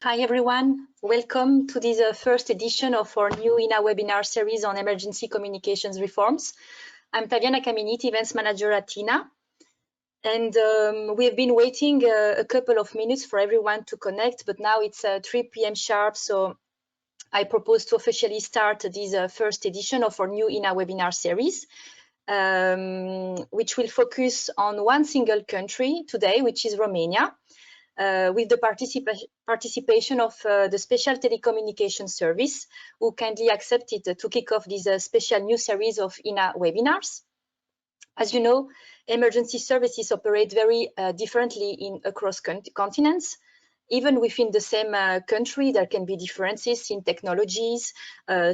Hi everyone, welcome to this first edition of our new EENA webinar series on emergency communications reforms. I'm Taviana Caminiti, Events Manager at EENA, and we have been waiting a couple of minutes for everyone to connect, but now it's 3 p.m. sharp, so I propose to officially start this first edition of our new EENA webinar series, which will focus on one single country today, which is Romania. With the participation of the Special Telecommunications Service, who kindly accepted to kick off this special new series of EENA webinars. As you know, emergency services operate very differently across continents. Even within the same country, there can be differences in technologies,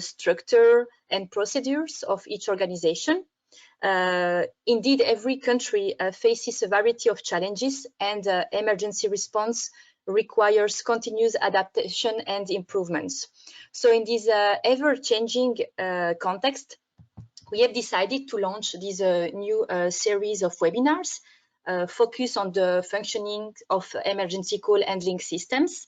structure, and procedures of each organization. Indeed, every country faces a variety of challenges, and emergency response requires continuous adaptation and improvements. So in this ever-changing context, we have decided to launch this new series of webinars focus on the functioning of emergency call handling systems.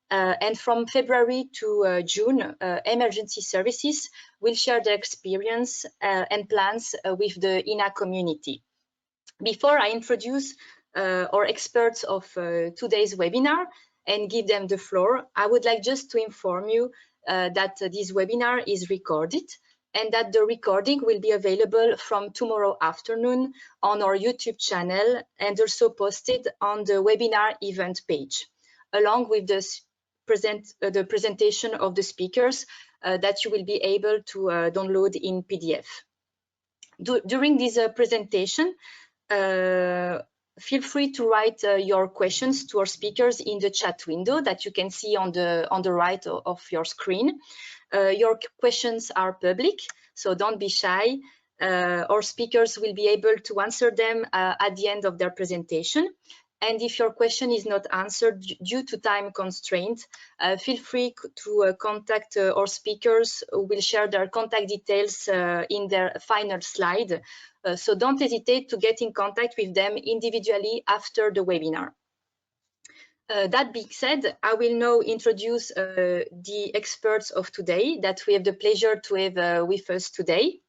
And from February to June, emergency services will share their experience and plans with the EENA community. Before I introduce our experts of today's webinar and give them the floor, I would like just to inform you that this webinar is recorded and that the recording will be available from tomorrow afternoon on our YouTube channel and also posted on the webinar event page, along with the presentation of the speakers that you will be able to download in PDF. During this presentation, feel free to write your questions to our speakers in the chat window that you can see on the right of your screen. Your questions are public, so don't be shy. Our speakers will be able to answer them at the end of their presentation. And if your question is not answered due to time constraint, feel free to contact our speakers who will share their contact details in their final slide. So don't hesitate to get in contact with them individually after the webinar. That being said, I will now introduce the experts of today that we have the pleasure to have with us today.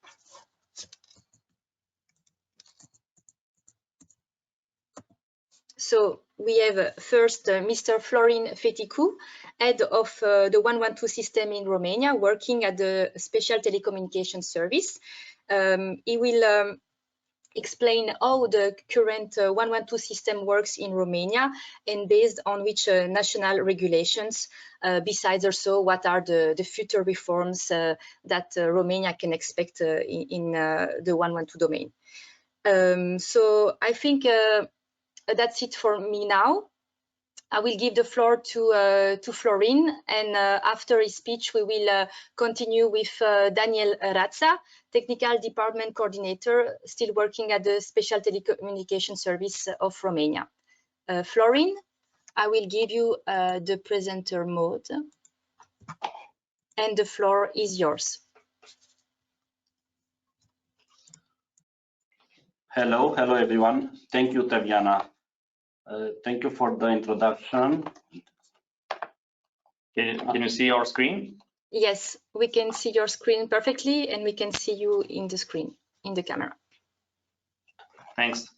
So we have first Mr. Florin Fetiu, head of the Oneontwo system in Romania, working at the Special Telecommunications Service. He will explain how the current Oneontwo system works in Romania and based on which national regulations, besides also what are the future reforms that Romania can expect in the Oneontwo domain. So I think that's it for me now. I will give the floor to Florin, and after his speech, we will continue with Daniel Rața, Technical Department Coordinator, still working at the Special Telecommunications Service of Romania. Florin, I will give you the presenter mode, and the floor is yours. Hello everyone. Thank you, Taviana. Thank you for the introduction. Can you see our screen? Yes, we can see your screen perfectly, and we can see you in the screen, in the camera. Thanks.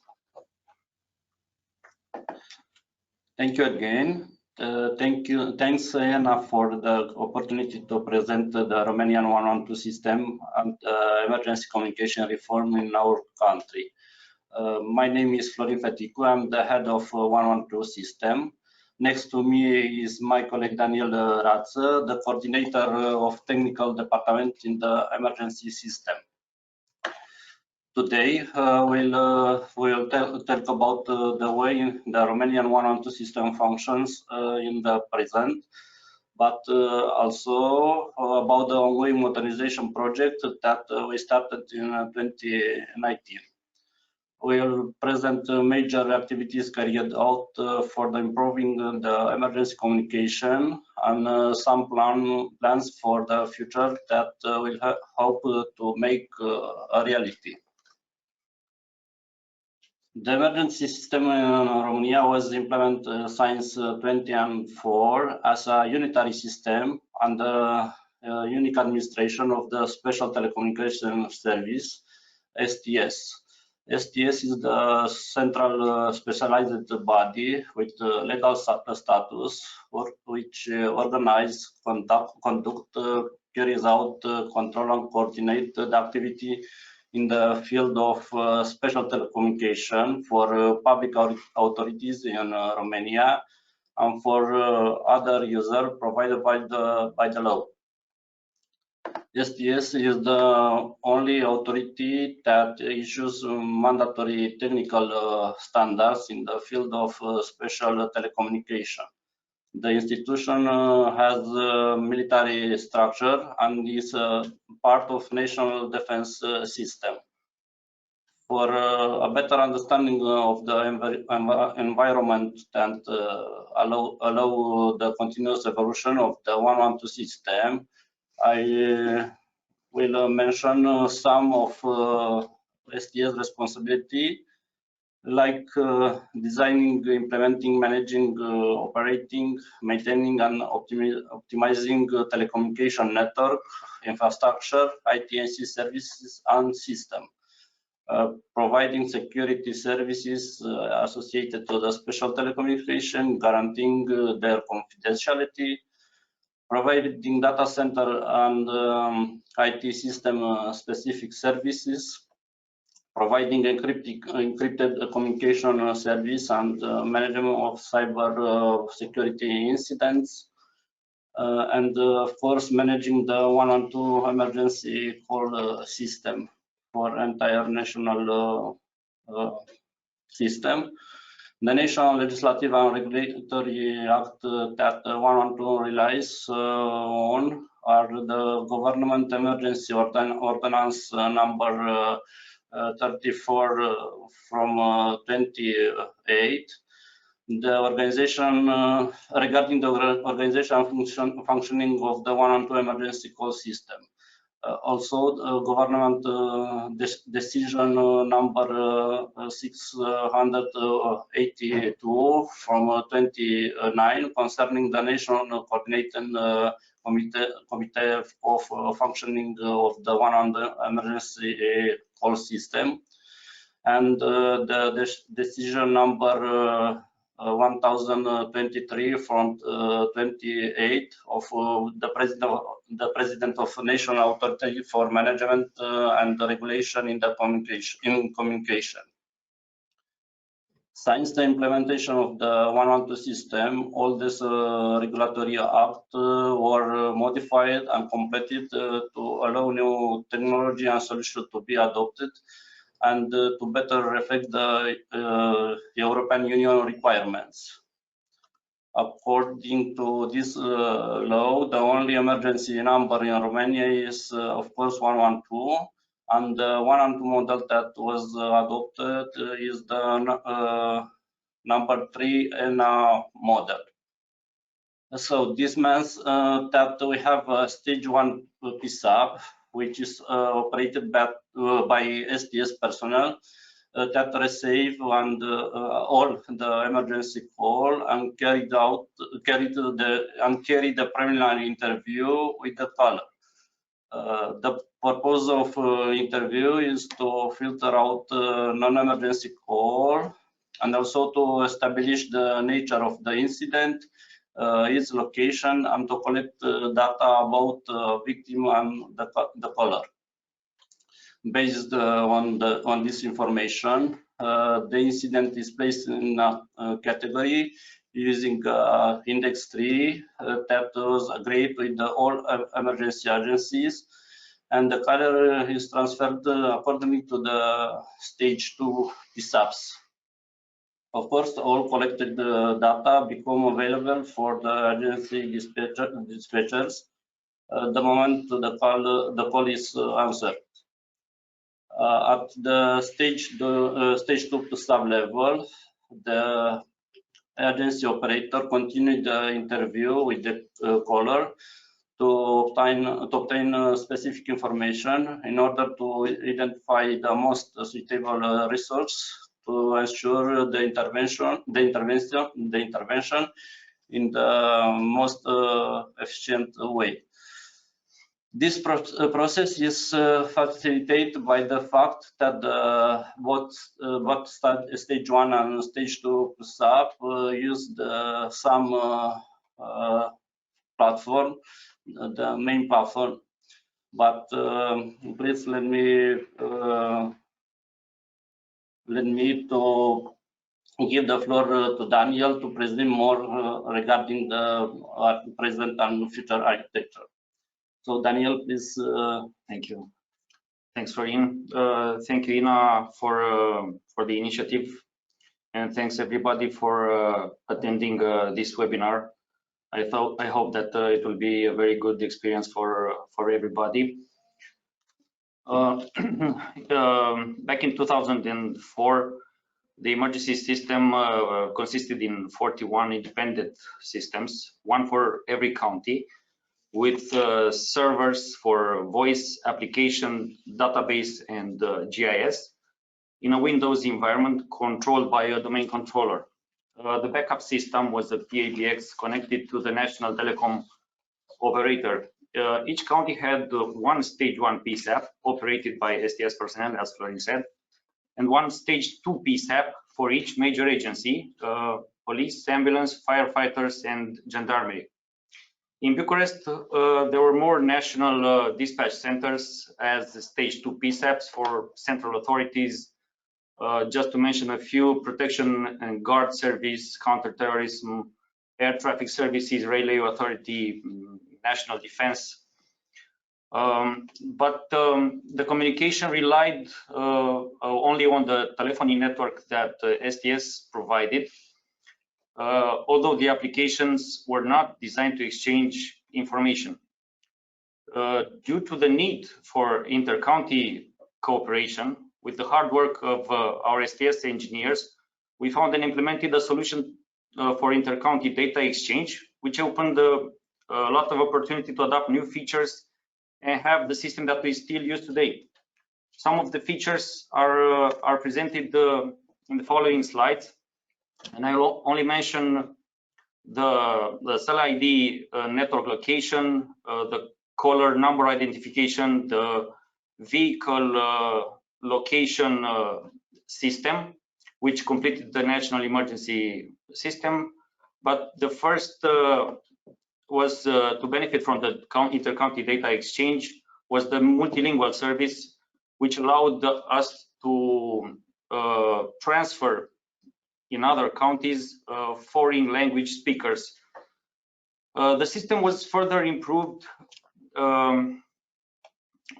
Thank you again. Thanks, EENA, for the opportunity to present the Romanian Oneontwo system and emergency communication reform in our country. My name is Florin Fetiu. I'm the head of Oneontwo system. Next to me is my colleague Daniel Rață, the coordinator of technical department in the emergency system. Today, we'll talk about the way the Romanian Oneontwo system functions in the present, but also about the ongoing modernization project that we started in 2019. We'll present major activities carried out for the improving the emergency communication and some plans for the future that will help to make a reality. The emergency system in Romania was implemented since 2004 as a unitary system under unique administration of the Special Telecommunications Service, STS. STS is the central specialized body with legal status which organizes, conduct, carries out, control and coordinate the activity in the field of special telecommunication for public authorities in Romania and for other users provided by the law. STS is the only authority that issues mandatory technical standards in the field of special telecommunication. The institution has a military structure and is part of national defense system. For a better understanding of the environment and allow the continuous evolution of the Oneontwo system, I will mention some of STS responsibility, like designing, implementing, managing, operating, maintaining and optimizing telecommunication network, infrastructure, ITNC services and system. Providing security services associated to the special telecommunication, guaranteeing their confidentiality, providing data center and IT system specific services, providing encrypted communication service and management of cyber security incidents, and of course managing the Oneontwo emergency call system for entire national system. The national legislative and regulatory act that Oneontwo relies on are the Government Emergency Ordinance number 34 from 28. The organization regarding the organization and functioning of the Oneontwo emergency call system. Also, government decision number 682 from 29 concerning the national coordinating committee of functioning of the Oneontwo emergency call system, and the decision number 1023 from 28 of the president of National Authority for Management and Regulation in the communication. Since the implementation of the Oneontwo system, all this regulatory act were modified and completed to allow new technology and solutions to be adopted and to better reflect the European Union requirements. According to this law, the only emergency number in Romania is, of course, 112, and the Oneontwo model that was adopted is the number 3 EENA model. So this means that we have a stage 1 PSAP, which is operated by STS personnel that receive and all the emergency call and carry the preliminary interview with the caller. The purpose of interview is to filter out non-emergency call and also to establish the nature of the incident, its location, and to collect data about the victim and the caller. Based on this information, the incident is placed in a category using index 3 that was agreed with all emergency agencies, and the caller is transferred accordingly to the stage 2 PSAPs. Of course, all collected data become available for the agency dispatchers the moment the call is answered. At the stage 2 PSAP level, the agency operator continued the interview with the caller to obtain specific information in order to identify the most suitable resource to ensure the intervention in the most efficient way. This process is facilitated by the fact that both stage 1 and stage 2 SAP use the same platform, the main platform. But please let me to give the floor to Daniel to present more regarding the present and future architecture. So Daniel, please. Thank you. Thanks, Florin. Thank you, EENA, for the initiative, and thanks everybody for attending this webinar. I hope that it will be a very good experience for everybody. Back in 2004, the emergency system consisted in 41 independent systems, one for every county, with servers for voice, application, database, and GIS in a Windows environment controlled by a domain controller. The backup system was a PABX connected to the national telecom operator. Each county had one stage 1 PSAP operated by STS personnel, as Florin said, and one stage 2 PSAP for each major agency, police, ambulance, firefighters, and gendarmerie. In Bucharest, there were more national dispatch centers as stage 2 PSAPs for central authorities, just to mention a few: protection and guard service, counterterrorism, air traffic services, railway authority, national defense. But the communication relied only on the telephony network that STS provided, although the applications were not designed to exchange information. Due to the need for inter-county cooperation, with the hard work of our STS engineers, we found and implemented a solution for inter-county data exchange, which opened a lot of opportunity to adopt new features and have the system that we still use today. Some of the features are presented in the following slides, and I will only mention the cell ID network location, the caller number identification, the vehicle location system, which completed the national emergency system. But the first was to benefit from the inter-county data exchange was the multilingual service, which allowed us to transfer in other counties foreign language speakers. The system was further improved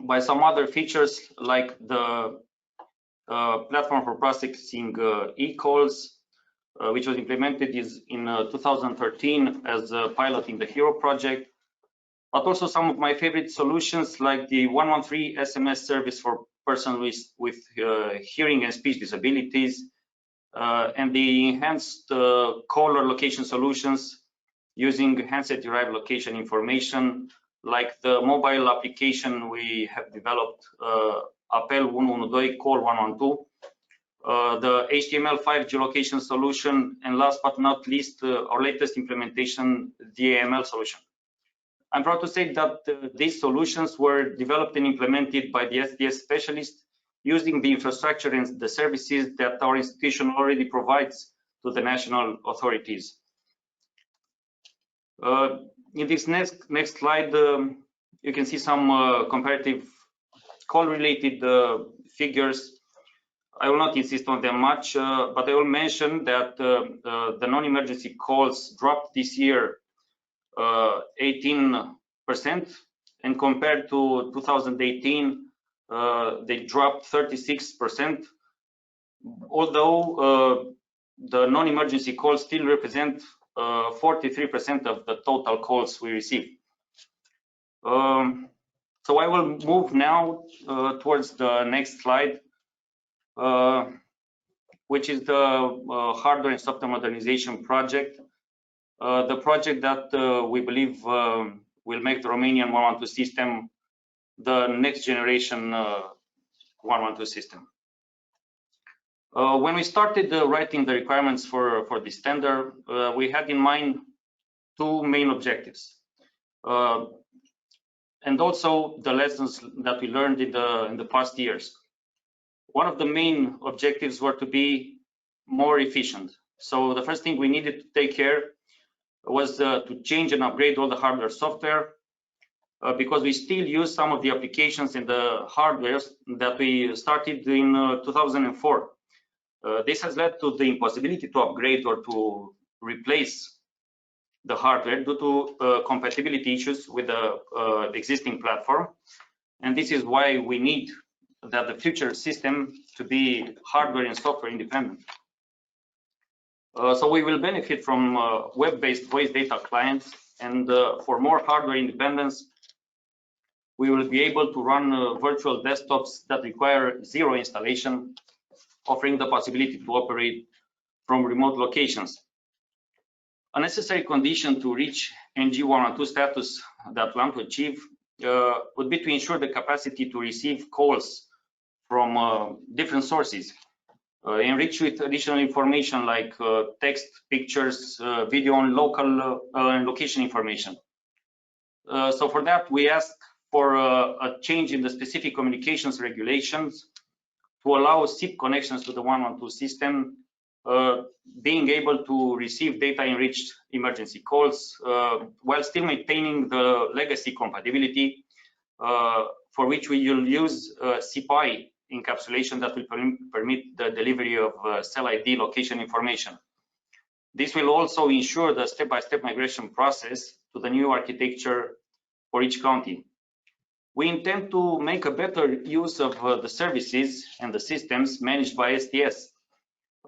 by some other features, like the platform for processing e-calls, which was implemented in 2013 as a pilot in the HERO project, but also some of my favorite solutions, like the 113 SMS service for persons with hearing and speech disabilities, and the enhanced caller location solutions using handset-derived location information, like the mobile application we have developed, Apel 112, Call 112, the HTML5 geolocation solution, and last but not least, our latest implementation, the AML solution. I'm proud to say that these solutions were developed and implemented by the STS specialists using the infrastructure and the services that our institution already provides to the national authorities. In this next slide, you can see some comparative call-related figures. I will not insist on them much, but I will mention that the non-emergency calls dropped this year 18%, and compared to 2018, they dropped 36%, although the non-emergency calls still represent 43% of the total calls we receive. So I will move now towards the next slide, which is the hardware and software modernization project. The project that we believe will make the Romanian 112 system the next generation 112 system. When we started writing the requirements for this tender, we had in mind two main objectives, and also the lessons that we learned in the past years. One of the main objectives were to be more efficient. So the first thing we needed to take care was to change and upgrade all the hardware software, because we still use some of the applications in the hardware that we started in 2004. This has led to the impossibility to upgrade or to replace the hardware due to compatibility issues with the existing platform. And this is why we need that the future system to be hardware and software independent. So we will benefit from web-based voice data clients, and for more hardware independence, we will be able to run virtual desktops that require zero installation, offering the possibility to operate from remote locations. A necessary condition to reach NG 112 status that we want to achieve would be to ensure the capacity to receive calls from different sources, enriched with additional information like text, pictures, video, and local and location information. So for that, we ask for a change in the specific communications regulations to allow SIP connections to the 112 system, being able to receive data-enriched emergency calls while still maintaining the legacy compatibility, for which we will use SIP-I encapsulation that will permit the delivery of cell ID location information. This will also ensure the step-by-step migration process to the new architecture for each county. We intend to make a better use of the services and the systems managed by STS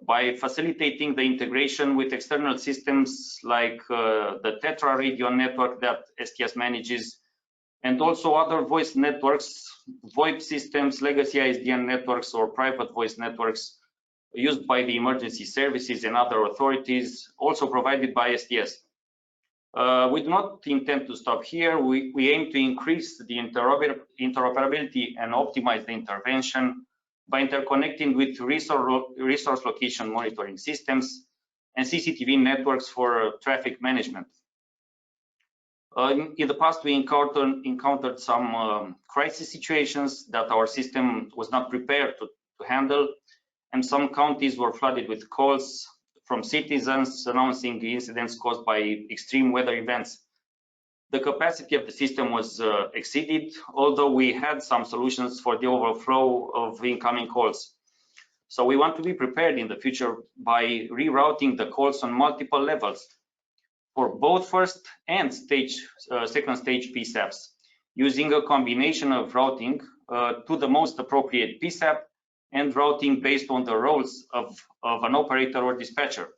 by facilitating the integration with external systems like the Tetra radio network that STS manages, and also other voice networks, VoIP systems, legacy ISDN networks, or private voice networks used by the emergency services and other authorities, also provided by STS. We do not intend to stop here. We aim to increase the interoperability and optimize the intervention by interconnecting with resource location monitoring systems and CCTV networks for traffic management. In the past, we encountered some crisis situations that our system was not prepared to handle, and some counties were flooded with calls from citizens announcing incidents caused by extreme weather events. The capacity of the system was exceeded, although we had some solutions for the overflow of incoming calls. So we want to be prepared in the future by rerouting the calls on multiple levels for both first and second stage PSAPs, using a combination of routing to the most appropriate PSAP and routing based on the roles of an operator or dispatcher.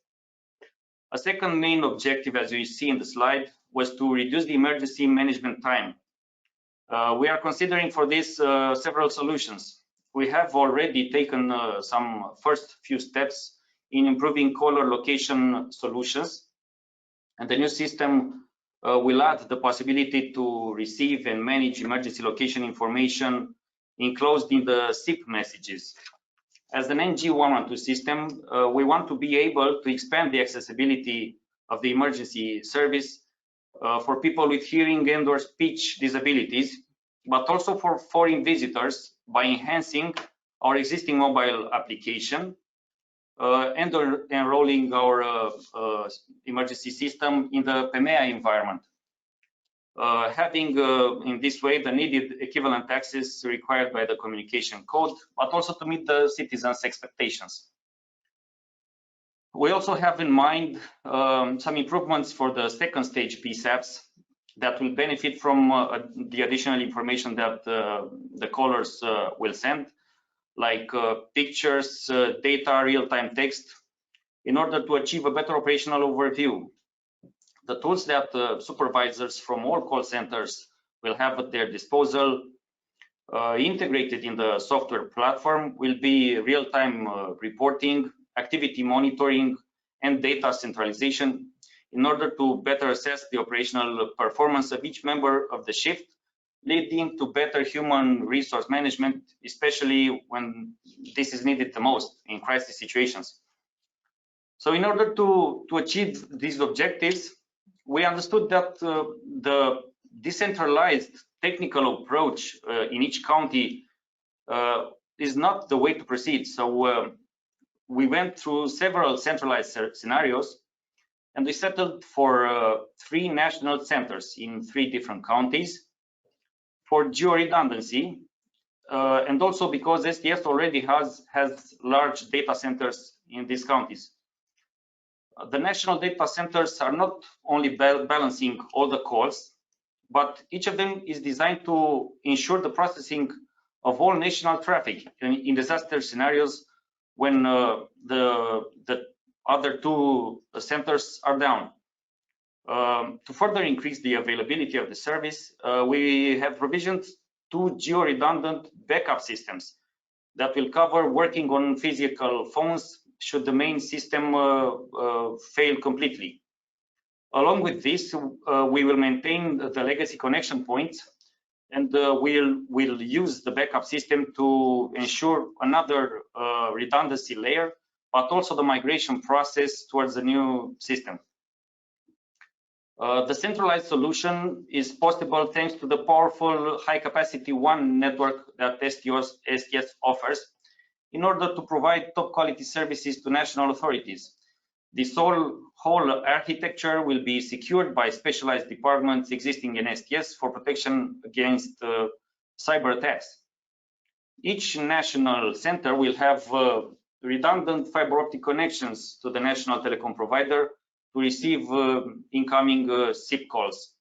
A second main objective, as you see in the slide, was to reduce the emergency management time. We are considering for this several solutions. We have already taken some first few steps in improving caller location solutions, and the new system will add the possibility to receive and manage emergency location information enclosed in the SIP messages. As an NG 112 system, we want to be able to expand the accessibility of the emergency service for people with hearing and or speech disabilities, but also for foreign visitors by enhancing our existing mobile application and enrolling our emergency system in the PMEA environment, having in this way the needed equivalent access required by the communication code, but also to meet the citizens' expectations. We also have in mind some improvements for the second stage PSAPs that will benefit from the additional information that the callers will send, like pictures, data, real-time text, in order to achieve a better operational overview. The tools that supervisors from all call centers will have at their disposal, integrated in the software platform, will be real-time reporting, activity monitoring, and data centralization in order to better assess the operational performance of each member of the shift leading to better human resource management, especially when this is needed the most in crisis situations. So in order to achieve these objectives, we understood that the decentralized technical approach in each county is not the way to proceed. So we went through several centralized scenarios, and we settled for 3 national centers in 3 different counties for geo-redundancy, and also because STS already has large data centers in these counties. The national data centers are not only balancing all the calls, but each of them is designed to ensure the processing of all national traffic in disaster scenarios when the other 2 centers are down. To further increase the availability of the service, we have provisioned 2 geo-redundant backup systems that will cover working on physical phones should the main system fail completely. Along with this, we will maintain the legacy connection points, and we'll use the backup system to ensure another redundancy layer, but also the migration process towards the new system. The centralized solution is possible thanks to the powerful high-capacity WAN network that STS offers in order to provide top-quality services to national authorities. This whole architecture will be secured by specialized departments existing in STS for protection against cyber attacks. Each national center will have redundant fiber optic connections to the national telecom provider to receive incoming SIP calls.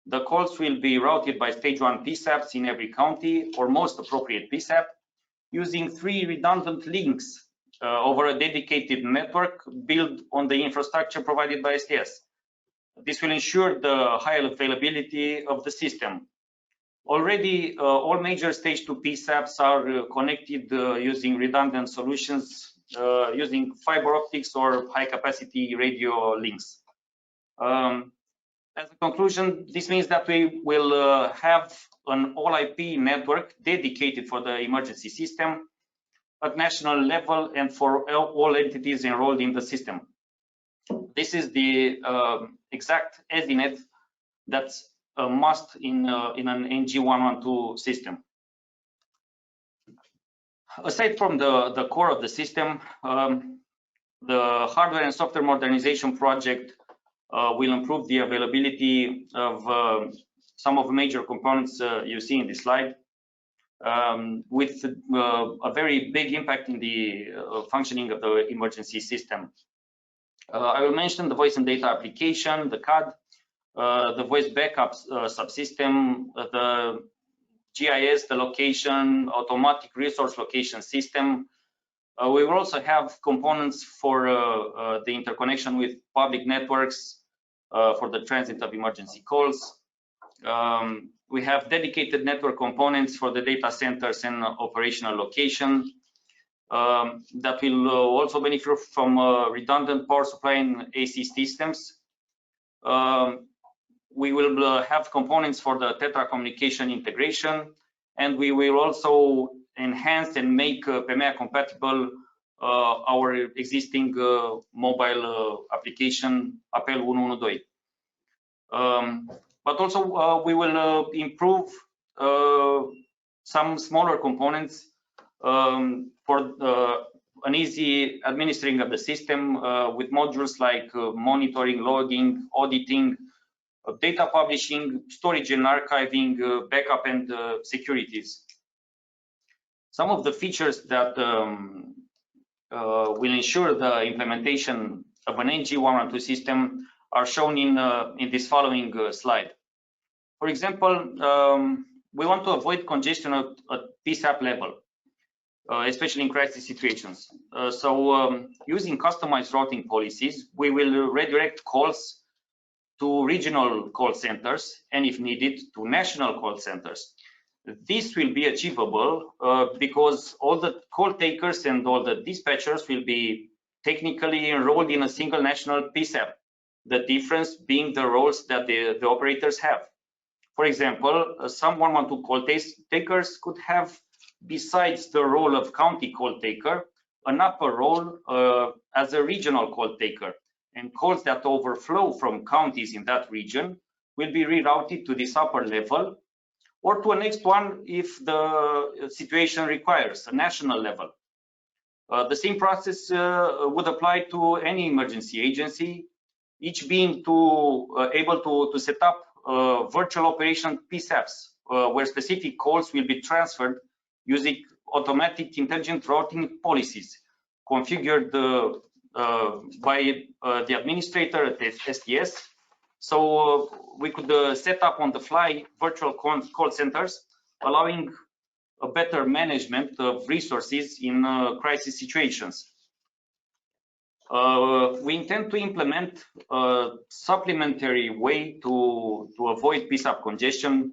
The calls will be routed by stage 1 PSAPs in every county, or most appropriate PSAP, using 3 redundant links over a dedicated network built on the infrastructure provided by STS. This will ensure the high availability of the system. Already, all major stage 2 PSAPs are connected using redundant solutions using fiber optics or high-capacity radio links. As a conclusion, this means that we will have an all-IP network dedicated for the emergency system at national level and for all entities enrolled in the system. This is the exact EZINet that's a must in an NG112 system. Aside from the core of the system, the hardware and software modernization project will improve the availability of some of the major components you see in this slide, with a very big impact in the functioning of the emergency system. I will mention the voice and data application, the CAD, the voice backup subsystem, the GIS, the location, automatic resource location system. We will also have components for the interconnection with public networks for the transit of emergency calls. We have dedicated network components for the data centers and operational location that will also benefit from redundant power supply and AC systems. We will have components for the Tetra communication integration, and we will also enhance and make PMEA compatible our existing mobile application Apel 112. But also we will improve some smaller components for an easy administering of the system with modules like monitoring, logging, auditing, data publishing, storage and archiving, backup, and securities. Some of the features that will ensure the implementation of an NG112 system are shown in this following slide. For example, we want to avoid congestion at PSAP level, especially in crisis situations. So using customized routing policies, we will redirect calls to regional call centers, and if needed, to national call centers. This will be achievable because all the call takers and all the dispatchers will be technically enrolled in a single national PSAP, the difference being the roles that the operators have. For example, some 112 call takers could have, besides the role of county call taker, an upper role as a regional call taker, and calls that overflow from counties in that region will be rerouted to this upper level or to a next one if the situation requires, a national level. The same process would apply to any emergency agency, each being able to set up virtual operation PSAPs, where specific calls will be transferred using automatic intelligent routing policies configured by the administrator at STS. So we could set up on the fly virtual call centers, allowing a better management of resources in crisis situations. We intend to implement a supplementary way to avoid PSAP congestion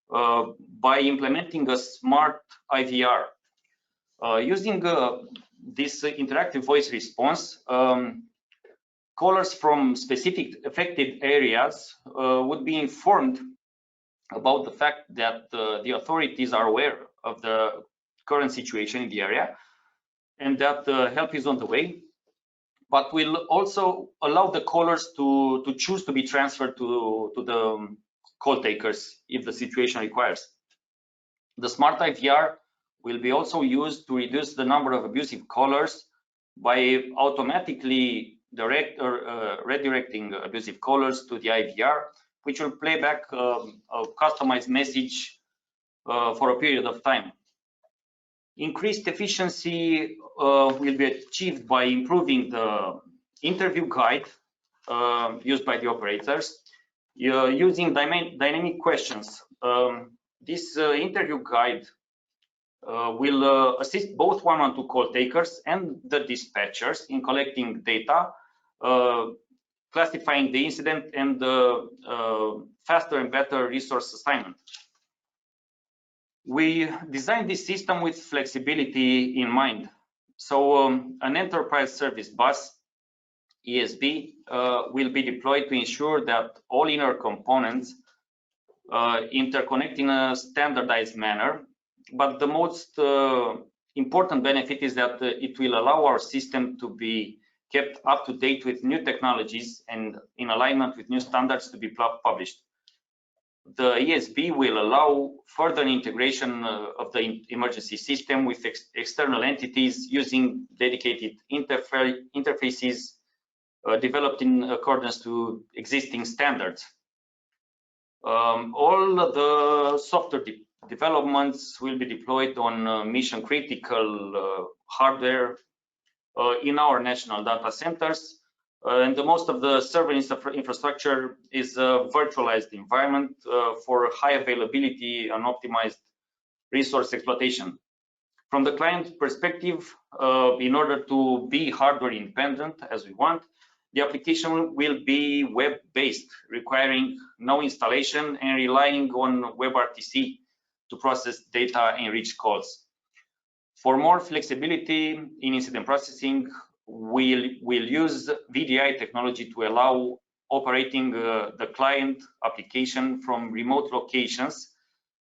by implementing a smart IVR. Using this interactive voice response, callers from specific affected areas would be informed about the fact that the authorities are aware of the current situation in the area and that help is on the way, but will also allow the callers to choose to be transferred to the call takers if the situation requires. The smart IVR will be also used to reduce the number of abusive callers by automatically redirecting abusive callers to the IVR, which will play back a customized message for a period of time. Increased efficiency will be achieved by improving the interview guide used by the operators using dynamic questions. This interview guide will assist both 112 call takers and the dispatchers in collecting data, classifying the incident, and faster and better resource assignment. We designed this system with flexibility in mind. So an enterprise service bus, ESB, will be deployed to ensure that all inner components interconnect in a standardized manner. But the most important benefit is that it will allow our system to be kept up to date with new technologies and in alignment with new standards to be published. The ESB will allow further integration of the emergency system with external entities using dedicated interfaces developed in accordance to existing standards. All the software developments will be deployed on mission critical hardware in our national data centers, and the most of the server infrastructure is a virtualized environment for high availability and optimized resource exploitation. From the client perspective, in order to be hardware independent as we want, the application will be web-based, requiring no installation and relying on WebRTC to process data and reach calls. For more flexibility in incident processing, we'll use VDI technology to allow operating the client application from remote locations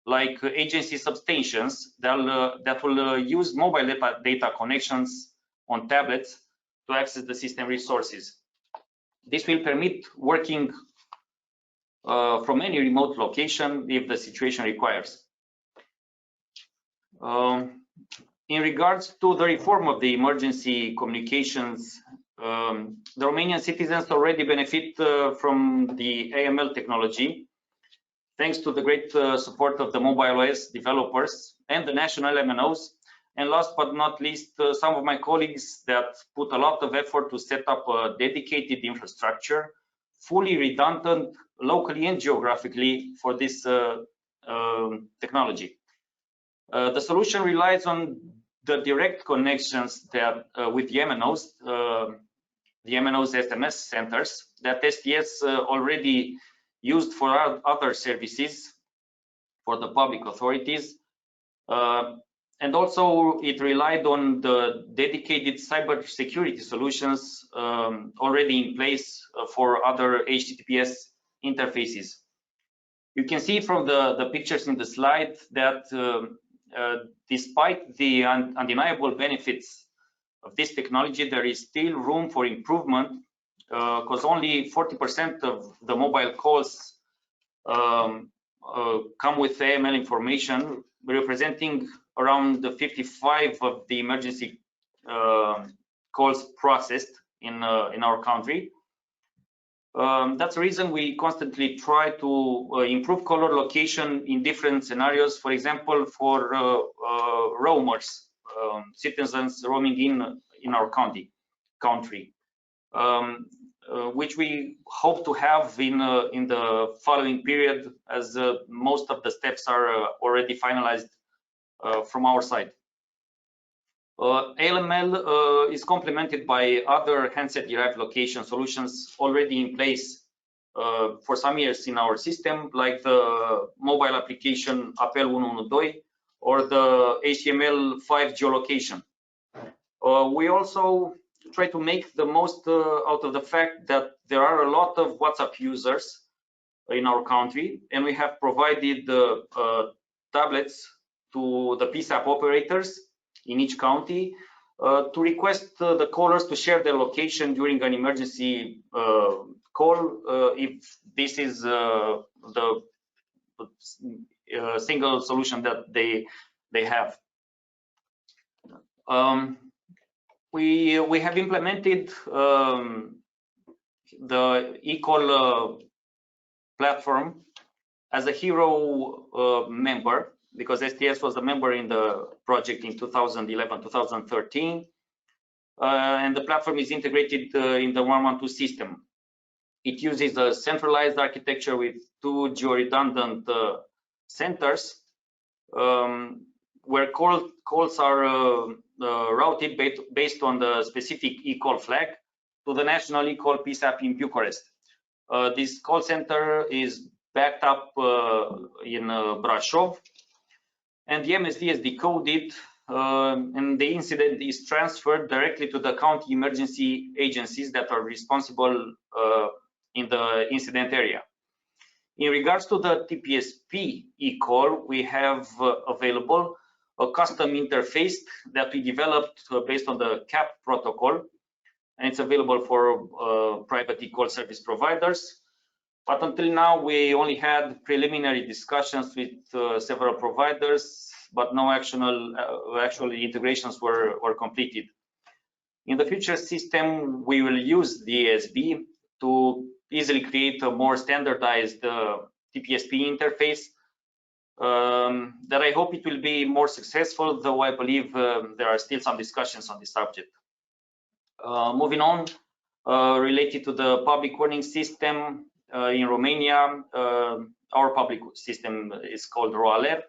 like agency substations that will use mobile data connections on tablets to access the system resources. This will permit working from any remote location if the situation requires. In regards to the reform of the emergency communications, the Romanian citizens already benefit from the AML technology, thanks to the great support of the mobile OS developers and the national MNOs. And last but not least, some of my colleagues that put a lot of effort to set up a dedicated infrastructure, fully redundant locally and geographically for this technology. The solution relies on the direct connections that with the MNOs, SMS centers that STS already used for other services for the public authorities. And also it relied on the dedicated cybersecurity solutions already in place for other HTTPS interfaces. You can see from the pictures in the slide that despite the undeniable benefits of this technology, there is still room for improvement because only 40% of the mobile calls come with AML information, representing around 55 of the emergency calls processed in our country. That's the reason we constantly try to improve caller location in different scenarios. For example, for roamers, citizens roaming in our country, which we hope to have in the following period, as most of the steps are already finalized from our side. AML is complemented by other handset-derived location solutions already in place for some years in our system, like the mobile application Apel Oneontwo or the HTML5 geolocation. We also try to make the most out of the fact that there are a lot of WhatsApp users in our country, and we have provided tablets to the PSAP operators in each county to request the callers to share their location during an emergency call if this is the single solution that they have. We have implemented the eCall platform as a hero member, because STS was a member in the project in 2011-2013, and the platform is integrated in the Oneontwo system. It uses a centralized architecture with 2 geo-redundant centers, where calls are routed based on the specific eCall flag to the national eCall PSAP in Bucharest. This call center is backed up in Brașov, and the MSD is decoded, and the incident is transferred directly to the county emergency agencies that are responsible in the incident area. In regards to the TPSP eCall, we have available a custom interface that we developed based on the CAP protocol, and it's available for private eCall service providers. But until now, we only had preliminary discussions with several providers, but no actual integrations were completed. In the future system, we will use the ASB to easily create a more standardized TPSP interface that I hope it will be more successful, though I believe there are still some discussions on this subject. Moving on, related to the public warning system, in Romania, our public system is called RoAlert.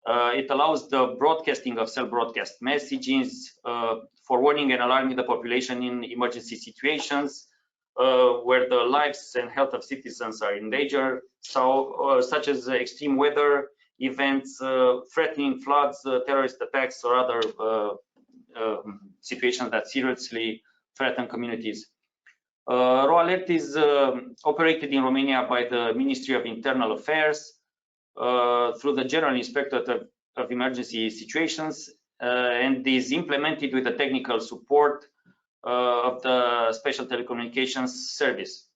It allows the broadcasting of self-broadcast messages for warning and alarming the population in emergency situations where the lives and health of citizens are in danger, such as extreme weather events, threatening floods, terrorist attacks, or other situations that seriously threaten communities. RoAlert is operated in Romania by the Ministry of Internal Affairs through the General Inspectorate of Emergency Situations, and is implemented with the technical support of the Special Telecommunications Service.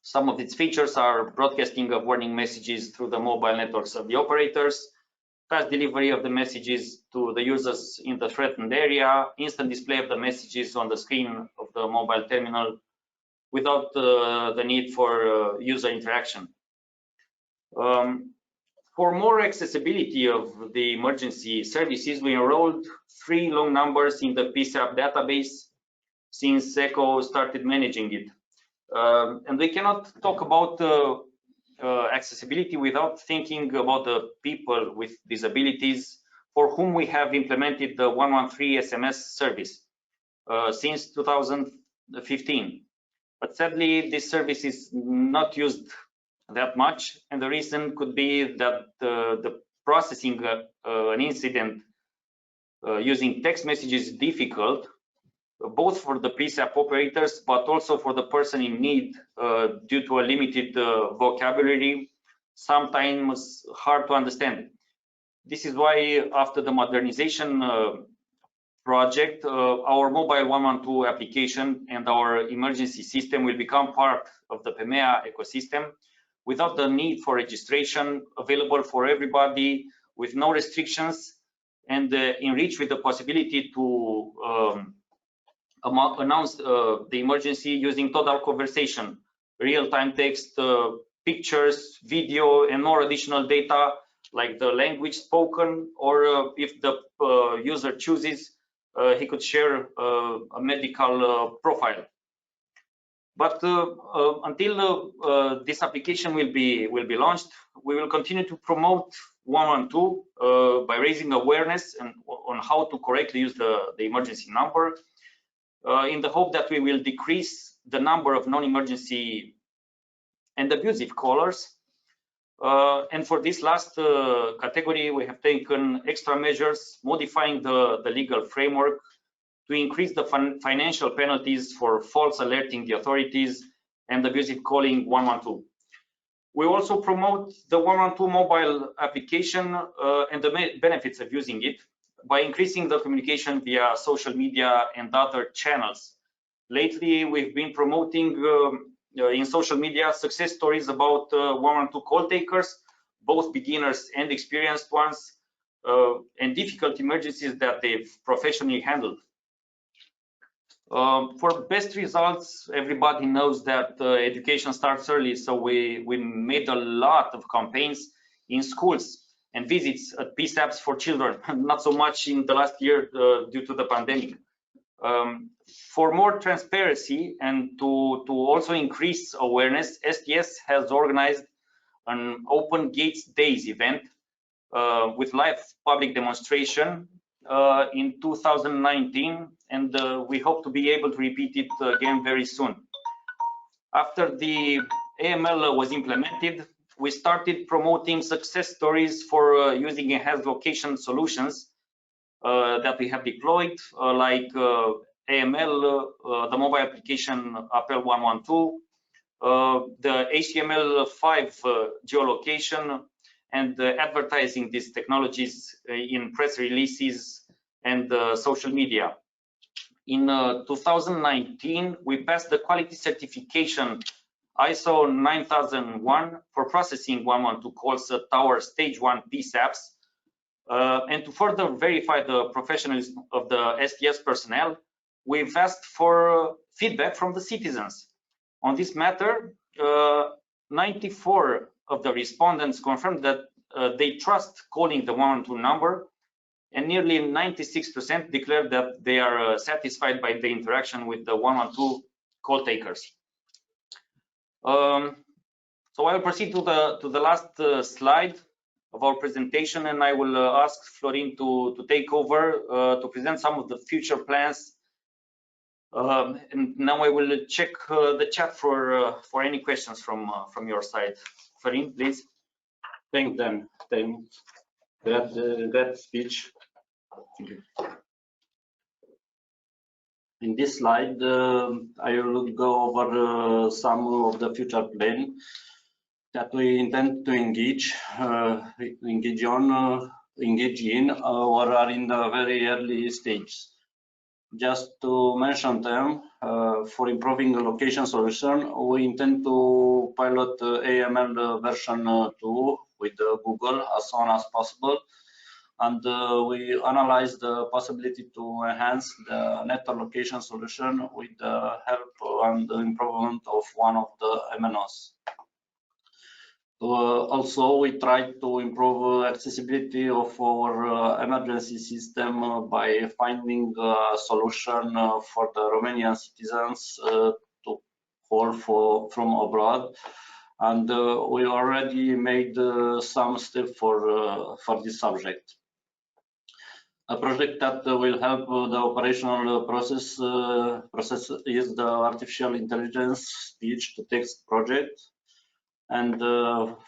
Some of its features are broadcasting of warning messages through the mobile networks of the operators, fast delivery of the messages to the users in the threatened area, instant display of the messages on the screen of the mobile terminal without the need for user interaction. For more accessibility of the emergency services, we enrolled 3 long numbers in the PSAP database since ECHO started managing it. And we cannot talk about accessibility without thinking about the people with disabilities for whom we have implemented the 113 SMS service since 2015. But sadly, this service is not used that much, and the reason could be that the processing an incident using text messages is difficult, both for the PSAP operators, but also for the person in need due to a limited vocabulary, sometimes hard to understand. This is why after the modernization project, our mobile 112 application and our emergency system will become part of the PEMEA ecosystem without the need for registration, available for everybody with no restrictions, and enriched with the possibility to announce the emergency using total conversation, real-time text, pictures, video, and more additional data like the language spoken, or if the user chooses, he could share a medical profile. But until this application will be launched, we will continue to promote 112 by raising awareness on how to correctly use the emergency number, in the hope that we will decrease the number of non-emergency and abusive callers. And for this last category, we have taken extra measures, modifying the legal framework to increase the financial penalties for false alerting the authorities and abusive calling 112. We also promote the 112 mobile application and the benefits of using it by increasing the communication via social media and other channels. Lately, we've been promoting in social media success stories about 112 call takers, both beginners and experienced ones, and difficult emergencies that they've professionally handled. For best results, everybody knows that education starts early, so we made a lot of campaigns in schools and visits at PSAPs for children, not so much in the last year due to the pandemic. For more transparency and to also increase awareness, STS has organized an Open Gates Days event with live public demonstration in 2019, and we hope to be able to repeat it again very soon. After the AML was implemented, we started promoting success stories for using enhanced location solutions that we have deployed, like AML, the mobile application Apel 112, the HTML5 geolocation, and advertising these technologies in press releases and social media. In 2019, we passed the quality certification ISO 9001 for processing 112 calls at our stage 1 PSAPs. And to further verify the professionalism of the STS personnel, we've asked for feedback from the citizens. On this matter, 94 of the respondents confirmed that they trust calling the 112 number, and nearly 96% declared that they are satisfied by the interaction with the 112 call takers. So I will proceed to the last slide of our presentation, and I will ask Florin to take over to present some of the future plans. And now I will check the chat for any questions from your side. Florin, please. Thanks, Dan. Thanks. Great speech. Thank you. In this slide, I will go over some of the future plan that we intend to engage in, or are in the very early stage. Just to mention them, for improving the location solution, we intend to pilot AML version 2 with Google as soon as possible. And we analyze the possibility to enhance the network location solution with the help and the improvement of one of the MNOs. Also, we try to improve accessibility of our emergency system by finding a solution for the Romanian citizens to call from abroad. And we already made some steps for this subject. A project that will help the operational process is the artificial intelligence speech to text project, and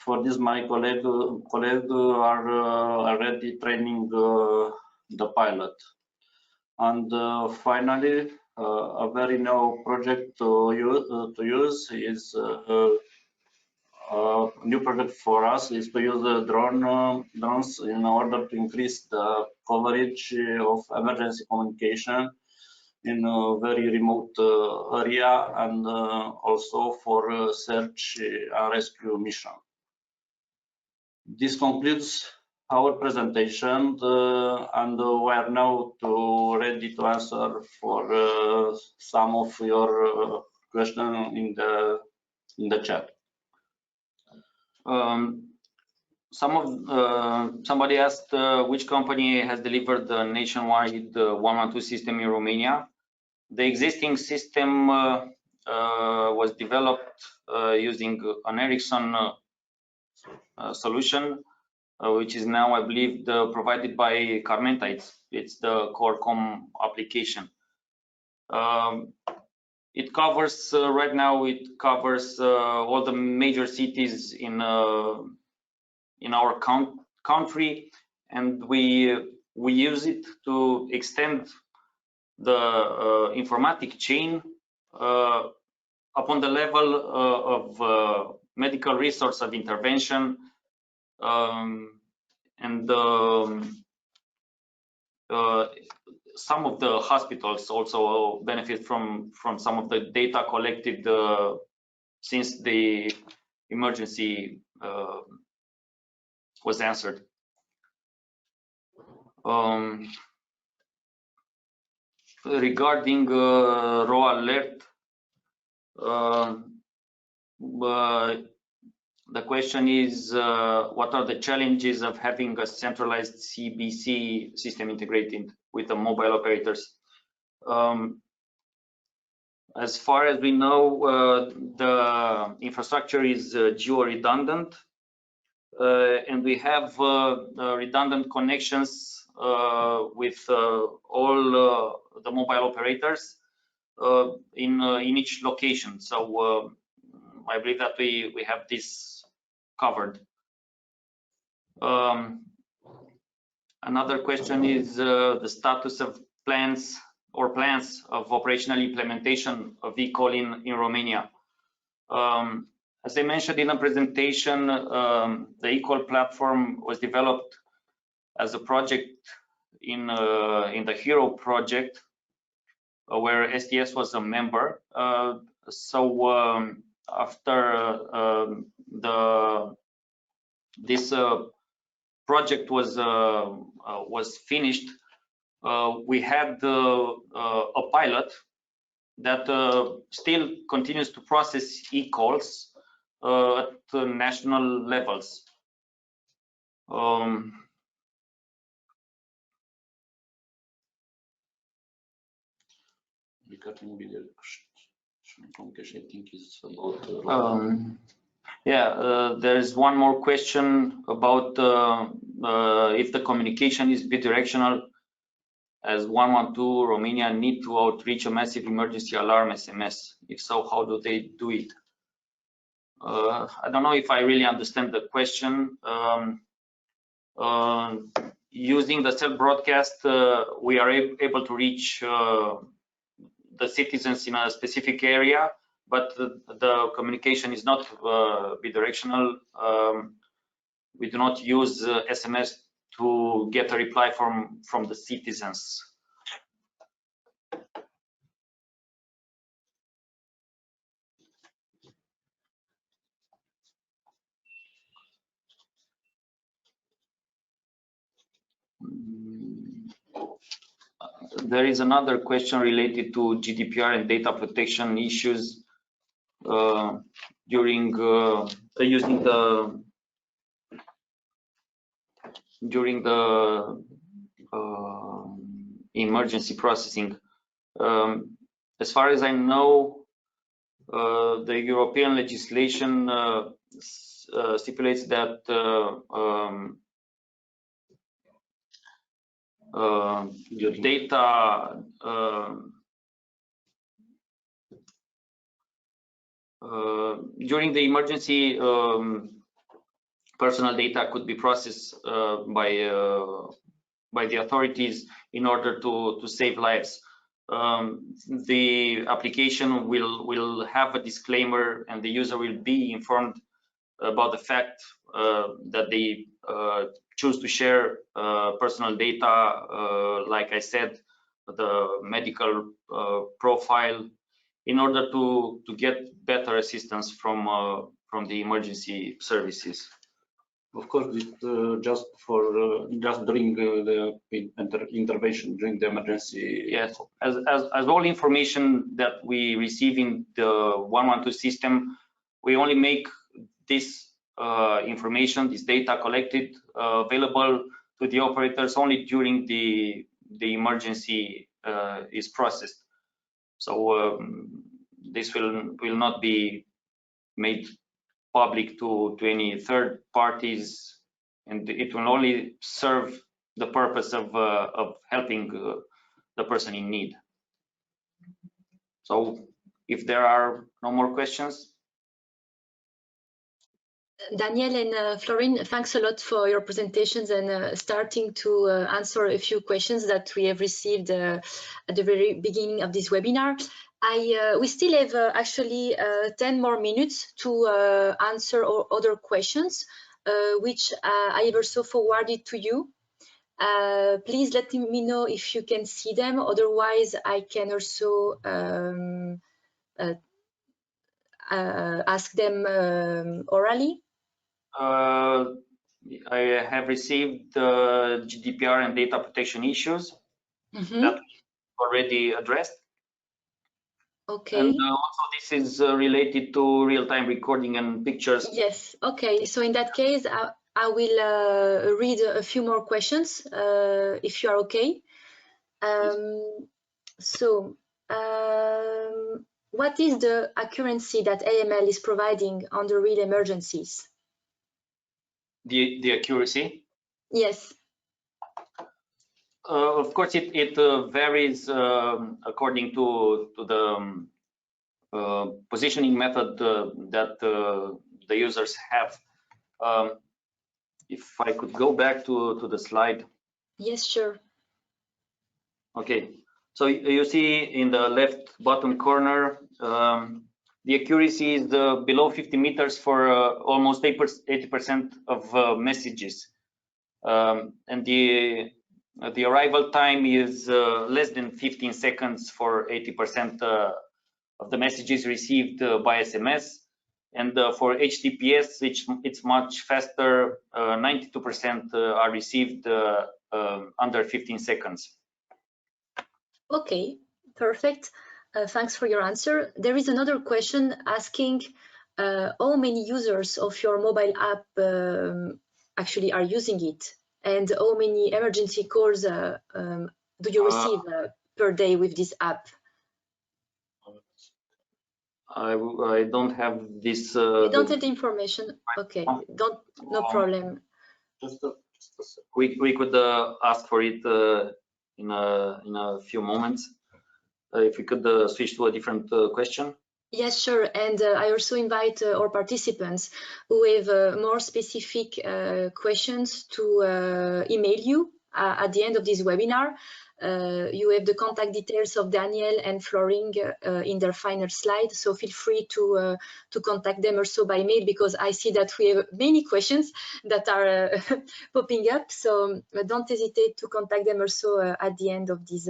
for this my colleague are already training the pilot. And finally, a very new project to use is new project for us is to use the drones in order to increase the coverage of emergency communication in a very remote area, and also for search and rescue mission. This concludes our presentation, and we are now ready to answer for some of your questions in the chat. Somebody asked which company has delivered the nationwide Oneontwo system in Romania. The existing system was developed using an Ericsson solution, which is now, I believe, provided by Carmenta. It's the Corecom application. It covers right now. It covers all the major cities in our country, and we use it to extend the informatic chain upon the level of medical resource of intervention, and some of the hospitals also benefit from some of the data collected since the emergency was answered. Regarding raw alert, the question is, what are the challenges of having a centralized CBC system integrated with the mobile operators? As far as we know, the infrastructure is geo-redundant, and we have redundant connections with all the mobile operators in each location. So I believe that we have this covered. Another question is the status of plans of operational implementation of eCall in Romania. As I mentioned in a presentation, the eCall platform was developed as a project in the HERO project, where STS was a member. After this project was finished, we had a pilot that still continues to process e-calls at national levels. Regarding video communication, I think is about. There is one more question about if the communication is bidirectional, as 112 Romania need to outreach a massive emergency alarm SMS. If so, how do they do it? I don't know if I really understand the question. Using the cell broadcast, we are able to reach the citizens in a specific area, but the communication is not bidirectional. We do not use SMS to get a reply from the citizens. There is another question related to GDPR and data protection issues during the emergency processing. As far as I know, the European legislation stipulates that data during the emergency, personal data could be processed by the authorities in order to save lives. The application will have a disclaimer, and the user will be informed about the fact that they choose to share personal data, like I said, the medical profile, in order to get better assistance from the emergency services. Of course, it's just for just during the intervention during the emergency. Yes, as all information that we receive in the 112 system, we only make this information, this data collected, available to the operators only during the emergency is processed. So this will not be made public to any third parties, and it will only serve the purpose of helping the person in need. So if there are no more questions. Daniel and Florin, thanks a lot for your presentations and starting to answer a few questions that we have received at the very beginning of this webinar. We still have actually 10 more minutes to answer other questions, which I have also forwarded to you. Please let me know if you can see them. Otherwise, I can also ask them orally. I have received GDPR and data protection issues that already addressed. Okay. And also this is related to real-time recording and pictures. Yes. Okay. So in that case, I will read a few more questions if you are okay. What is the accuracy that AML is providing under real emergencies? The accuracy? Yes. Of course, it varies according to the positioning method that the users have. If I could go back to the slide. Yes, sure. Okay, so you see in the left bottom corner, the accuracy is below 50 meters for almost 80% of messages. And the arrival time is less than 15 seconds for 80% of the messages received by SMS. And for HTTPS, it's much faster. 92% are received under 15 seconds. Okay, perfect. Thanks for your answer. There is another question asking how many users of your mobile app actually are using it, and how many emergency calls do you receive per day with this app? I don't have this. You don't have the information. Okay, no problem. We could ask for it in a few moments. If we could switch to a different question. Yes, sure. And I also invite our participants who have more specific questions to email you at the end of this webinar. You have the contact details of Daniel and Florin in their final slide, so feel free to contact them also by mail, because I see that we have many questions that are popping up. So don't hesitate to contact them also at the end of this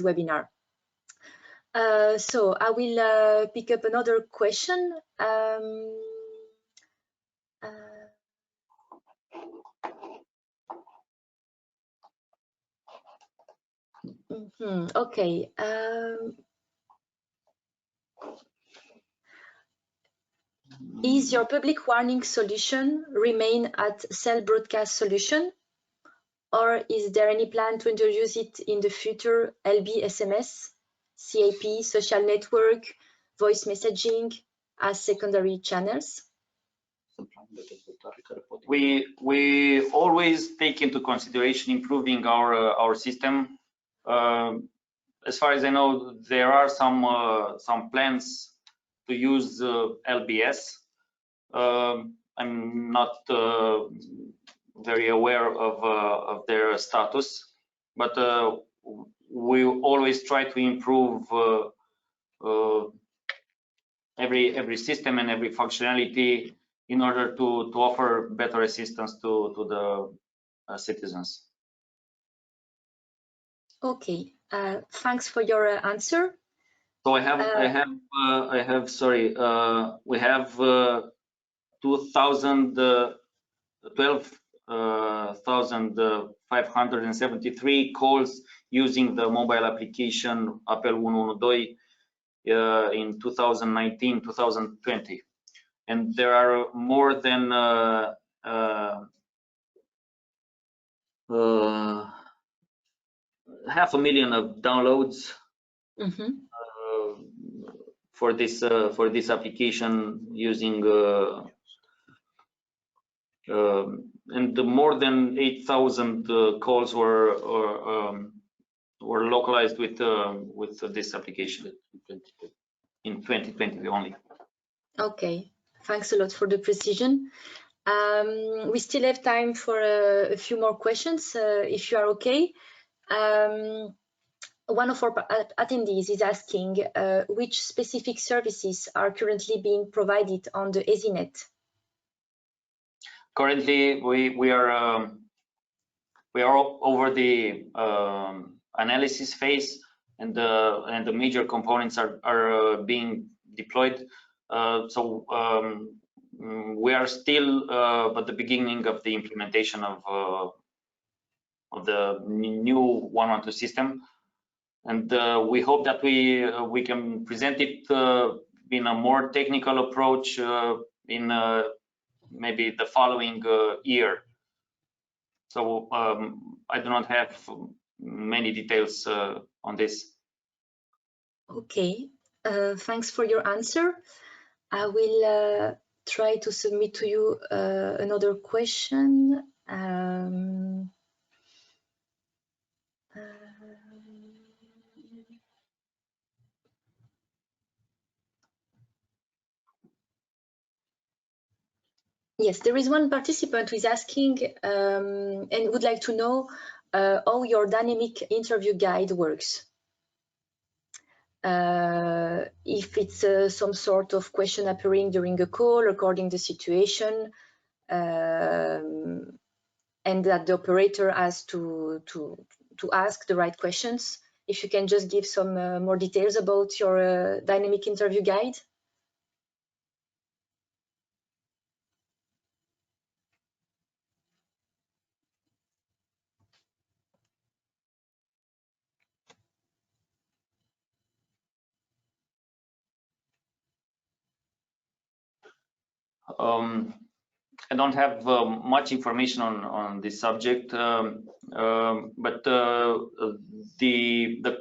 webinar. So I will pick up another question. Okay. Is your public warning solution remain at cell broadcast solution, or is there any plan to introduce it in the future LB SMS, CAP, social network, voice messaging as secondary channels? We always take into consideration improving our system. As far as I know, there are some plans to use LBS. I'm not very aware of their status, but we always try to improve every system and every functionality in order to offer better assistance to the citizens. Okay, thanks for your answer. So we have 12,573 calls using the mobile application Apel 112 in 2019-2020, and there are more than 500,000 of downloads for this application using and more than 8,000 calls were localized with this application in 2020 only. Okay, thanks a lot for the precision. We still have time for a few more questions, if you are okay. One of our attendees is asking which specific services are currently being provided on the EasyNet. Currently, we are over the analysis phase, and the major components are being deployed. So we are still at the beginning of the implementation of the new Oneontwo system, and we hope that we can present it in a more technical approach in maybe the following year. So I do not have many details on this. Okay, thanks for your answer. I will try to submit to you another question. Yes, there is one participant who is asking and would like to know how your dynamic interview guide works. If it's some sort of question appearing during a call, recording the situation, and that the operator has to ask the right questions. If you can just give some more details about your dynamic interview guide. I don't have much information on this subject, but the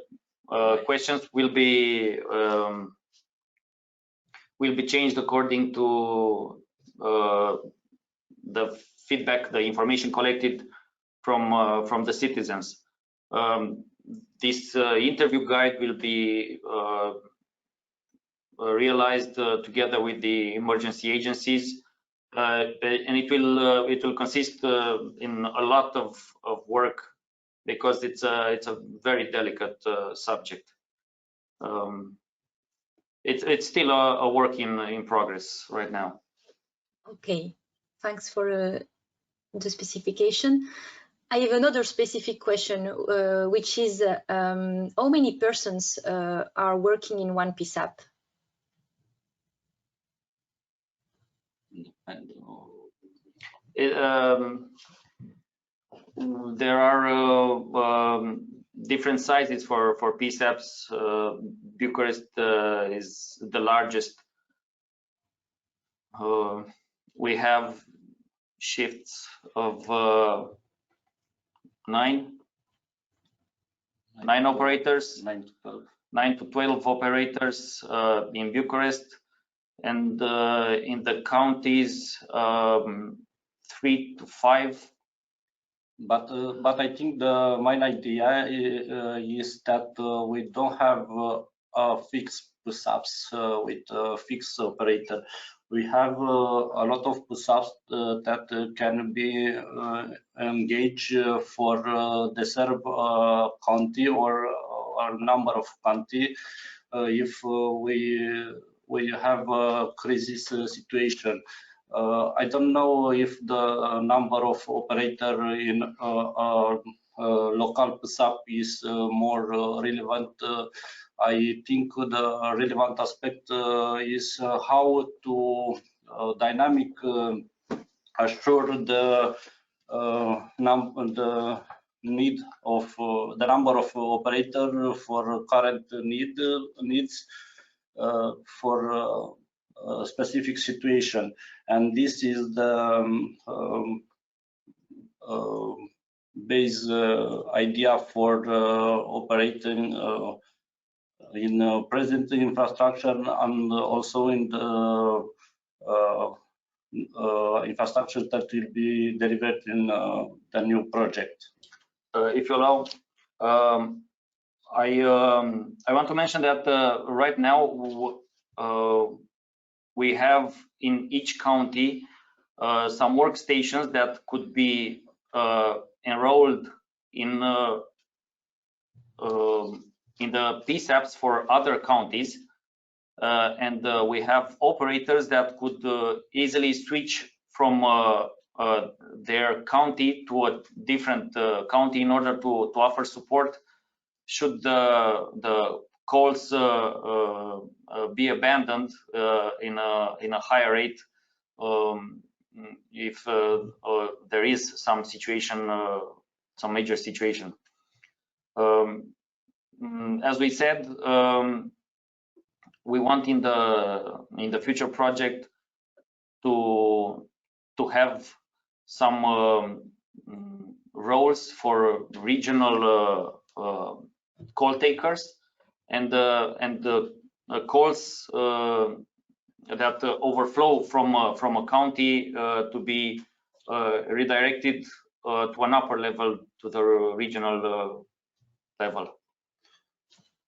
questions will be changed according to the feedback, the information collected from the citizens. This interview guide will be realized together with the emergency agencies, and it will consist in a lot of work, because it's a very delicate subject. It's still a work in progress right now. Okay, thanks for the specification. I have another specific question, which is how many persons are working in one PSAP? There are different sizes for PSAPs. Bucharest is the largest. We have shifts of 9 operators, 9 to 12 operators in Bucharest, and in the counties 3 to 5. But I think the main idea is that we don't have a fixed PSAPs with a fixed operator. We have a lot of PSAPs that can be engaged for the serve county or a number of county if we have a crisis situation. I don't know if the number of operator in local PSAP is more relevant. I think the relevant aspect is how to dynamic assure the need of the number of operator for current needs for a specific situation, and this is the base idea for operating in present infrastructure and also in the infrastructure that will be delivered in the new project. If you allow, I want to mention that right now we have in each county some workstations that could be enrolled in the PSAPs for other counties, and we have operators that could easily switch from their county to a different county in order to offer support should the calls be abandoned in a higher rate if there is some situation, some major situation. As we said, we want in the future project to have some roles for regional call takers and the calls that overflow from a county to be redirected to an upper level, to the regional level.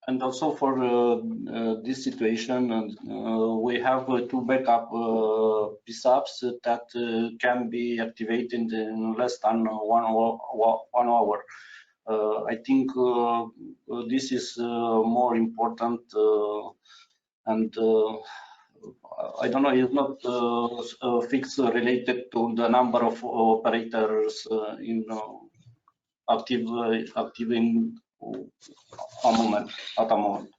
And also for this situation, we have two backup PSAPs that can be activated in less than 1 hour. I think this is more important, and I don't know, it's not fixed related to the number of operators in active in at a moment.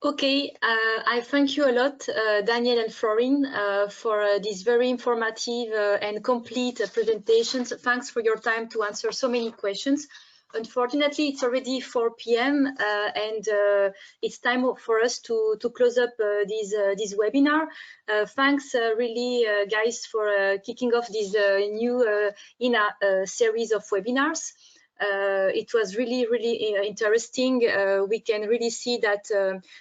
Okay, I thank you a lot, Daniel and Florin, for these very informative and complete presentations. Thanks for your time to answer so many questions. Unfortunately, it's already 4 p.m. And it's time for us to close up this webinar. Thanks really, guys, for kicking off this new EENA series of webinars. It was really interesting. We can really see that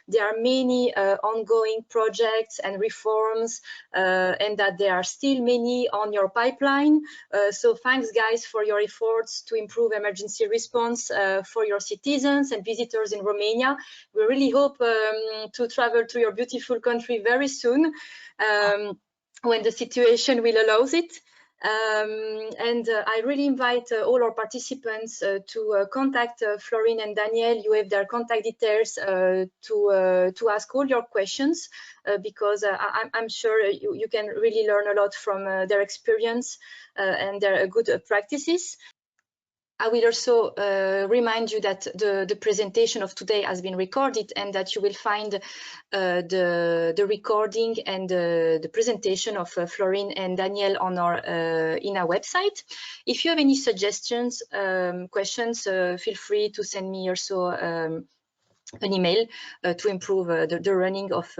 there are many ongoing projects and reforms, and that there are still many on your pipeline. So thanks, guys, for your efforts to improve emergency response for your citizens and visitors in Romania. We really hope to travel to your beautiful country very soon, when the situation will allow it. And I really invite all our participants to contact Florin and Daniel. You have their contact details to ask all your questions, because I'm sure you can really learn a lot from their experience and their good practices. I will also remind you that the presentation of today has been recorded, and that you will find the recording and the presentation of Florin and Daniel on our EENA website. If you have any suggestions, questions, feel free to send me also an email to improve the running of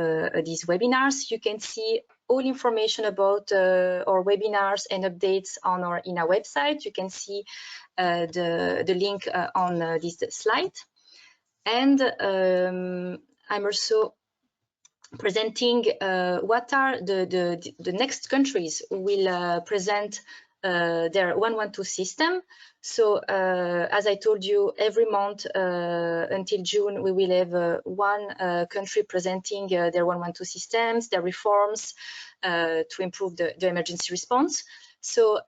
these webinars. You can see all information about our webinars and updates on our EENA website. You can see the link on this slide. And I'm also presenting what are the next countries who will present their 112 system. So as I told you, every month until June, we will have one country presenting their 112 systems, their reforms to improve the emergency response. So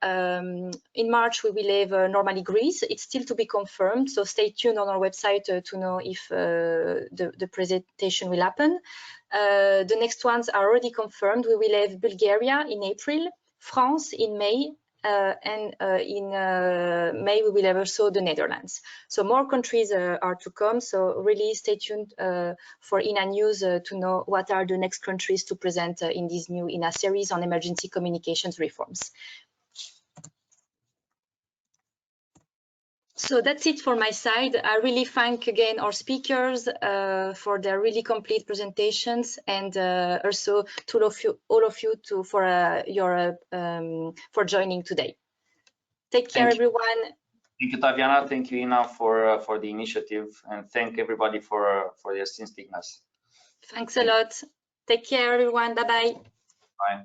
in March, we will have normally Greece. It's still to be confirmed, so stay tuned on our website to know if the presentation will happen. The next ones are already confirmed. We will have Bulgaria in April, France in May, and in May we will have also the Netherlands. So more countries are to come, so really stay tuned for EENA news to know what are the next countries to present in this new EENA series on emergency communications reforms. So that's it for my side. I really thank again our speakers for their really complete presentations, and also to all of you for joining today. Take care, everyone. Thank you, Tatiana. Thank you, EENA, for the initiative, and thank everybody for their instinctness. Thanks a lot. Take care, everyone. Bye-bye. Bye.